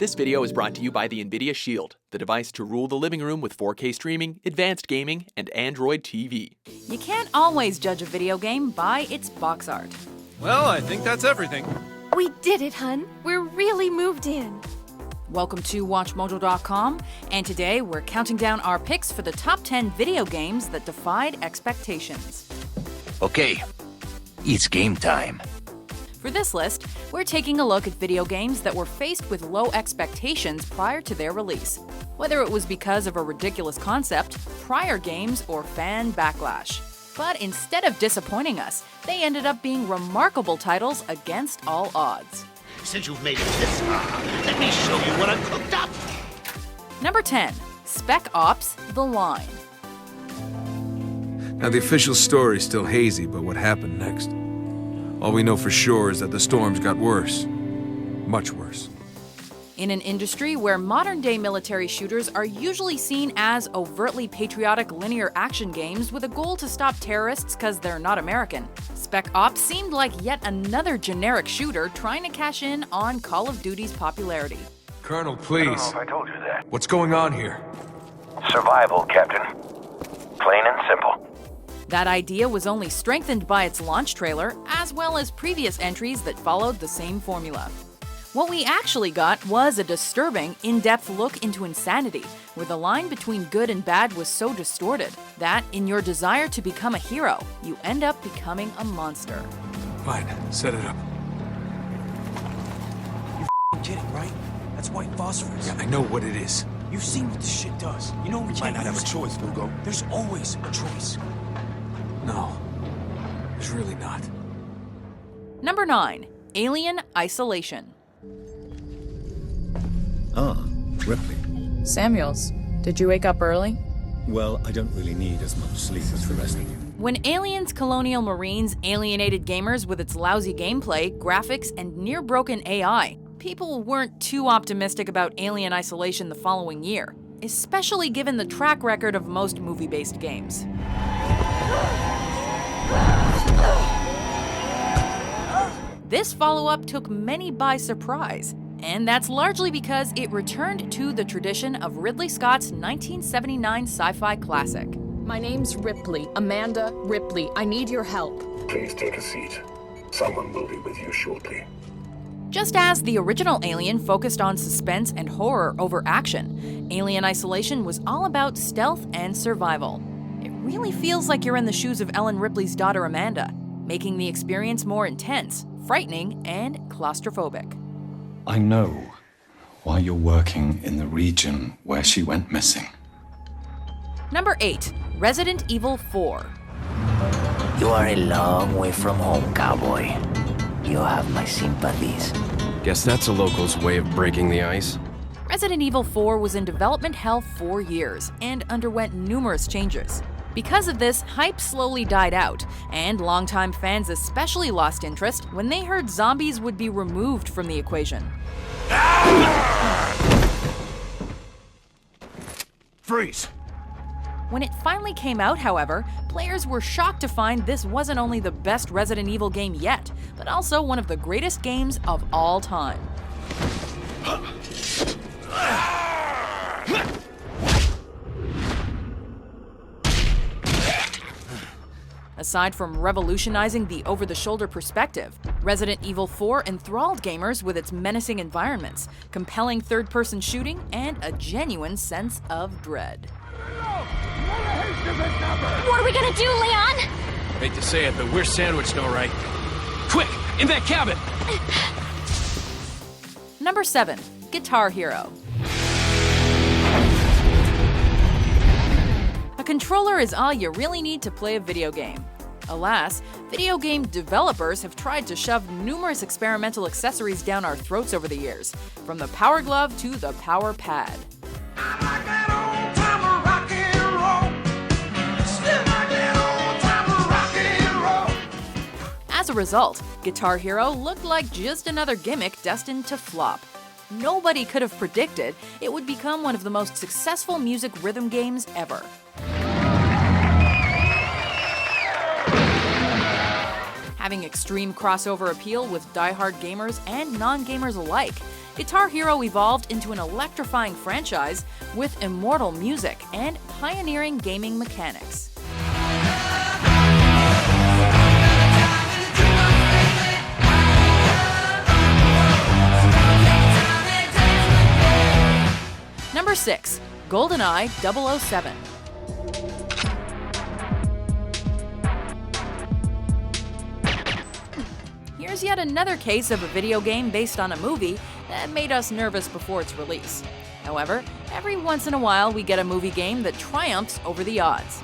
This video is brought to you by the NVIDIA Shield, the device to rule the living room with 4K streaming, advanced gaming, and Android TV. You can't always judge a video game by its box art. Well, I think that's everything. We did it, hun. We're really moved in. Welcome to WatchMojo.com, and today we're counting down our picks for the top 10 video games that defied expectations. Okay, it's game time. For this list, we're taking a look at video games that were faced with low expectations prior to their release, whether it was because of a ridiculous concept, prior games, or fan backlash. But instead of disappointing us, they ended up being remarkable titles against all odds. Since you've made it this far, let me show you what I've cooked up. Number 10, Spec Ops The Line. Now, the official story's still hazy, but what happened next? All we know for sure is that the storms got worse. Much worse. In an industry where modern-day military shooters are usually seen as overtly patriotic linear action games with a goal to stop terrorists because they're not American, Spec Ops seemed like yet another generic shooter trying to cash in on Call of Duty's popularity. Colonel, please. I don't know if I told you that. What's going on here? Survival, Captain. Plain and simple. That idea was only strengthened by its launch trailer, as well as previous entries that followed the same formula. What we actually got was a disturbing, in-depth look into insanity, where the line between good and bad was so distorted that, in your desire to become a hero, you end up becoming a monster. Fine, set it up. You're kidding, right? That's white phosphorus. Yeah, I know what it is. You've seen what this shit does. You know we Might can't not have a use it. choice, Hugo. There's always a choice. No, there's really not. Number 9, Alien Isolation. Ah, Ripley. Samuels, did you wake up early? Well, I don't really need as much sleep as the rest of you. When Aliens Colonial Marines alienated gamers with its lousy gameplay, graphics, and near-broken AI, people weren't too optimistic about Alien Isolation the following year, especially given the track record of most movie-based games. This follow-up took many by surprise, and that's largely because it returned to the tradition of Ridley Scott's 1979 sci-fi classic. My name's Ripley, Amanda Ripley. I need your help. Please take a seat. Someone will be with you shortly. Just as the original Alien focused on suspense and horror over action, Alien Isolation was all about stealth and survival. It really feels like you're in the shoes of Ellen Ripley's daughter Amanda, making the experience more intense, frightening, and claustrophobic. I know why you're working in the region where she went missing. Number 8, Resident Evil 4. You are a long way from home, cowboy. You have my sympathies. Guess that's a local's way of breaking the ice. Resident Evil 4 was in development hell for years and underwent numerous changes. Because of this, hype slowly died out, and longtime fans especially lost interest when they heard zombies would be removed from the equation. Freeze! When it finally came out, however, players were shocked to find this wasn't only the best Resident Evil game yet, but also one of the greatest games of all time. Aside from revolutionizing the over-the-shoulder perspective, Resident Evil 4 enthralled gamers with its menacing environments, compelling third-person shooting, and a genuine sense of dread. What are we gonna do, Leon? Hate to say it, but we're sandwiched all right. Quick, in that cabin! Number 7, Guitar Hero. A controller is all you really need to play a video game. Alas, video game developers have tried to shove numerous experimental accessories down our throats over the years, from the Power Glove to the Power Pad. As a result, Guitar Hero looked like just another gimmick destined to flop. Nobody could have predicted it would become one of the most successful music rhythm games ever. Having extreme crossover appeal with die-hard gamers and non-gamers alike, Guitar Hero evolved into an electrifying franchise with immortal music and pioneering gaming mechanics. Number 6. Goldeneye 007. Here's yet another case of a video game based on a movie that made us nervous before its release. However, every once in a while we get a movie game that triumphs over the odds.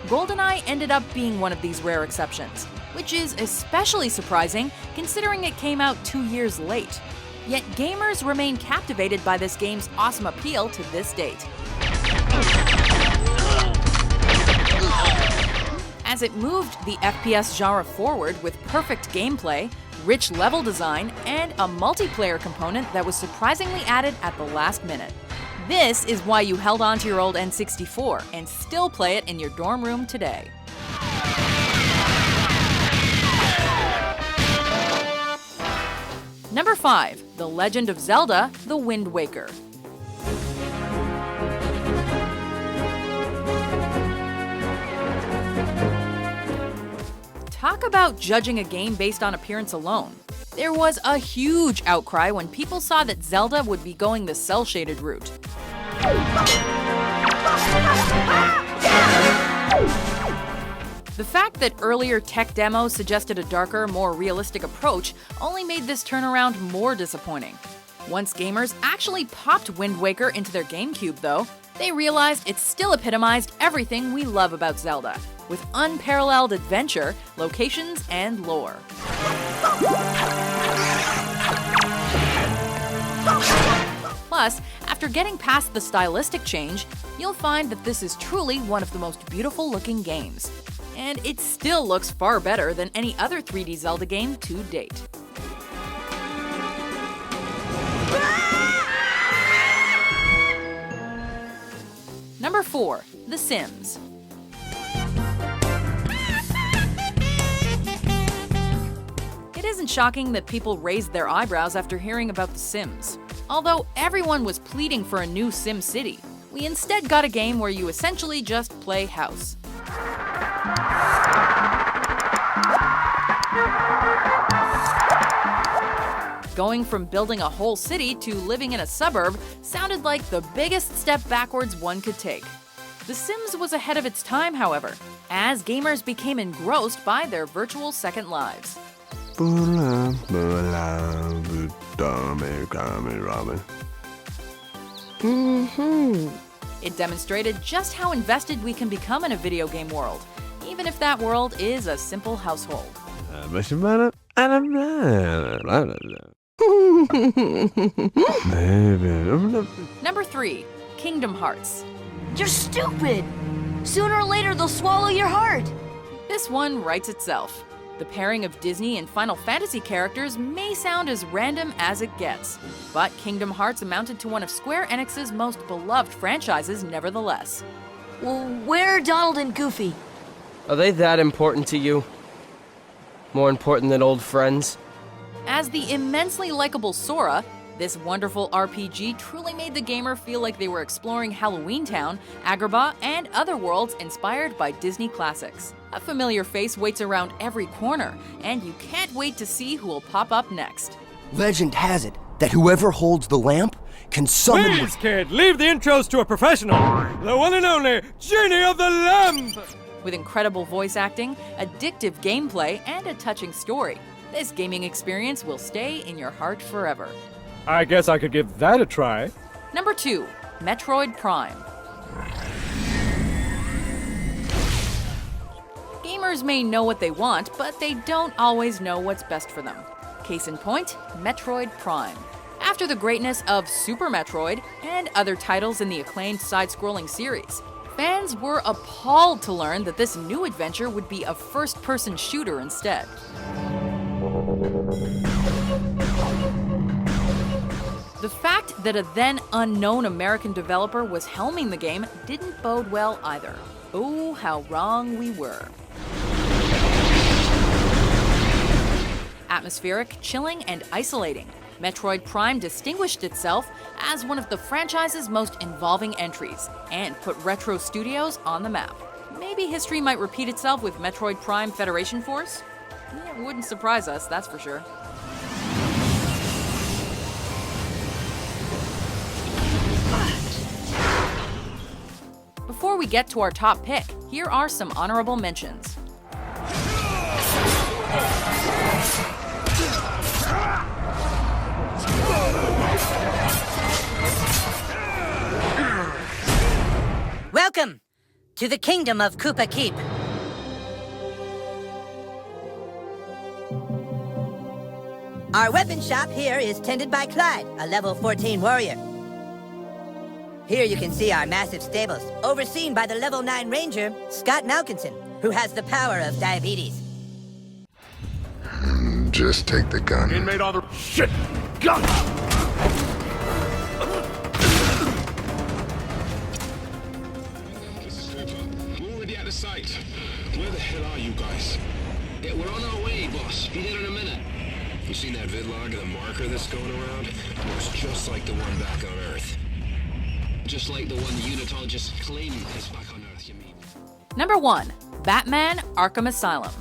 Goldeneye ended up being one of these rare exceptions, which is especially surprising considering it came out 2 years late. Yet gamers remain captivated by this game's awesome appeal to this date. As it moved the FPS genre forward with perfect gameplay, rich level design, and a multiplayer component that was surprisingly added at the last minute. This is why you held on to your old N64 and still play it in your dorm room today. Number 5. The Legend of Zelda: The Wind Waker. Talk about judging a game based on appearance alone. There was a huge outcry when people saw that Zelda would be going the cel-shaded route. The fact that earlier tech demos suggested a darker, more realistic approach only made this turnaround more disappointing. Once gamers actually popped Wind Waker into their GameCube, though, they realized it still epitomized everything we love about Zelda, with unparalleled adventure, locations, and lore. Plus, after getting past the stylistic change, you'll find that this is truly one of the most beautiful-looking games. And it still looks far better than any other 3D Zelda game to date. Number 4. The Sims. It isn't shocking that people raised their eyebrows after hearing about The Sims. Although everyone was pleading for a new Sim City, we instead got a game where you essentially just play house. Going from building a whole city to living in a suburb sounded like the biggest step backwards one could take. The Sims was ahead of its time, however, as gamers became engrossed by their virtual second lives. It demonstrated just how invested we can become in a video game world, even if that world is a simple household. Number 3. Kingdom Hearts. You're stupid! Sooner or later they'll swallow your heart! This one writes itself. The pairing of Disney and Final Fantasy characters may sound as random as it gets, but Kingdom Hearts amounted to one of Square Enix's most beloved franchises nevertheless. Well, where are Donald and Goofy? Are they that important to you? More important than old friends? As the immensely likable Sora, this wonderful RPG truly made the gamer feel like they were exploring Halloween Town, Agrabah, and other worlds inspired by Disney classics. A familiar face waits around every corner, and you can't wait to see who will pop up next. Legend has it that whoever holds the lamp can summon... Please, kid, leave the intros to a professional! The one and only Genie of the Lamp! With incredible voice acting, addictive gameplay, and a touching story, this gaming experience will stay in your heart forever. I guess I could give that a try. Number 2. Metroid Prime. Gamers may know what they want, but they don't always know what's best for them. Case in point, Metroid Prime. After the greatness of Super Metroid and other titles in the acclaimed side-scrolling series, fans were appalled to learn that this new adventure would be a first-person shooter instead. The fact that a then unknown American developer was helming the game didn't bode well either. Oh, how wrong we were. Atmospheric, chilling, and isolating, Metroid Prime distinguished itself as one of the franchise's most involving entries and put retro studios on the map. Maybe history might repeat itself with Metroid Prime Federation Force? Yeah, it wouldn't surprise us, that's for sure. Before we get to our top pick, here are some honorable mentions. Welcome to the kingdom of Koopa Keep. Our weapon shop here is tended by Clyde, a level 14 warrior. Here you can see our massive stables, overseen by the level 9 ranger, Scott Malkinson, who has the power of diabetes. Just take the gun. Inmate on the shit! Gun! We're already at the site. Where the hell are you guys? Yeah, we're on our way, boss. Be there in a minute. You seen that vidlog of the marker that's going around? It looks just like the one back on Earth. Just like the one the unitologists claim is back on Earth, you mean? Number 1. Batman Arkham Asylum.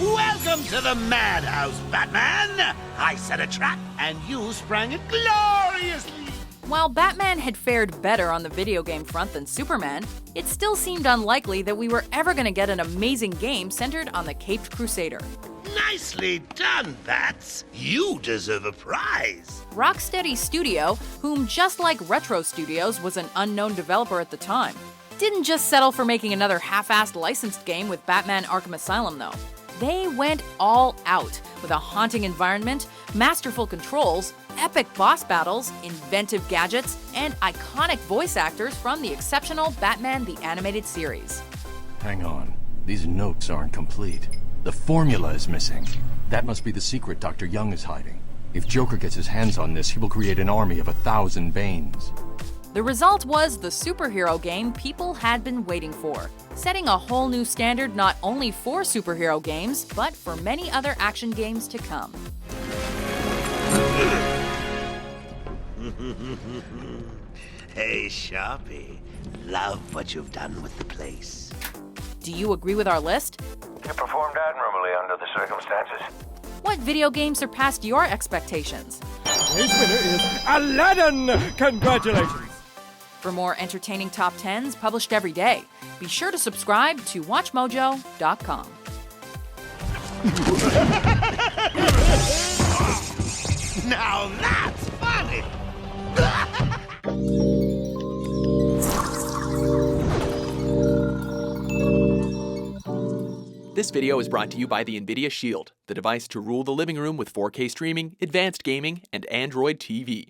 Welcome to the madhouse, Batman! I set a trap, and you sprang it gloriously! While Batman had fared better on the video game front than Superman, it still seemed unlikely that we were ever going to get an amazing game centered on the Caped Crusader. Nicely done, Bats! You deserve a prize! Rocksteady Studio, whom just like Retro Studios was an unknown developer at the time, didn't just settle for making another half-assed licensed game with Batman Arkham Asylum, though. They went all out with a haunting environment, masterful controls, epic boss battles, inventive gadgets, and iconic voice actors from the exceptional Batman the Animated Series. Hang on. These notes aren't complete. The formula is missing. That must be the secret Dr. Young is hiding. If Joker gets his hands on this, he will create an army of 1,000 Banes. The result was the superhero game people had been waiting for, setting a whole new standard not only for superhero games, but for many other action games to come. Hey, Sharpie. Love what you've done with the place. Do you agree with our list? You performed admirably under the circumstances. What video game surpassed your expectations? Today's winner is Aladdin! Congratulations! For more entertaining top 10s published every day, be sure to subscribe to WatchMojo.com. Now that's funny! This video is brought to you by the NVIDIA Shield, the device to rule the living room with 4K streaming, advanced gaming, and Android TV.